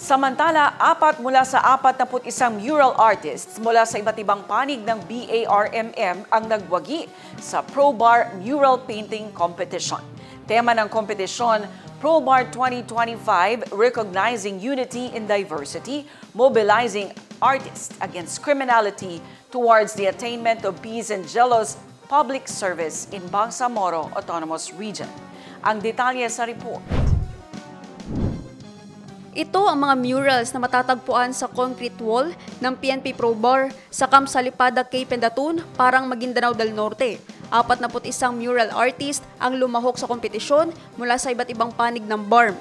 Samantala, 4 mula sa 41 mural artists mula sa iba't ibang panig ng BARMM ang nagwagi sa ProBar Mural Painting Competition. Tema ng kompetisyon, ProBar 2025, Recognizing Unity in Diversity, Mobilizing Artists Against Criminality Towards the Attainment of Peace and Jealous Public Service in Bangsamoro Autonomous Region. Ang detalye sa report. Ito ang mga murals na matatagpuan sa concrete wall ng PNP ProBar sa Camp Salipada, Cape Pendatun, Parang Maguindanao del Norte. 41 mural artist ang lumahok sa kompetisyon mula sa iba't ibang panig ng BARM.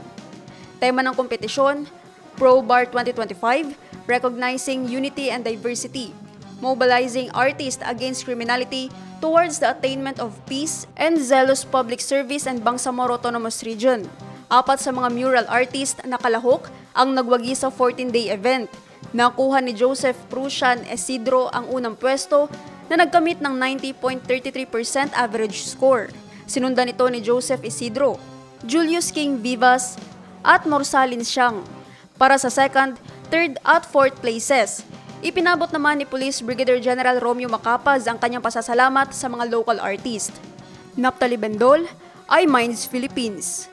Tema ng kompetisyon, ProBar 2025, Recognizing Unity and Diversity, Mobilizing Artists Against Criminality Towards the Attainment of Peace and Zealous Public Service in Bangsamoro Autonomous Region. 4 sa mga mural artist na kalahok ang nagwagi sa 14-day event. Nakuha ni Joseph Prusian Isidro ang unang pwesto na nagkamit ng 90.33% average score. Sinundan ito ni Joseph Isidro, Julius King Vivas at Morsalin Siang. Para sa second, third at fourth places, ipinabot naman ni Police Brigadier General Romeo Macapaz ang kanyang pasasalamat sa mga local artist. Naptali Bendol, iMinds Philippines.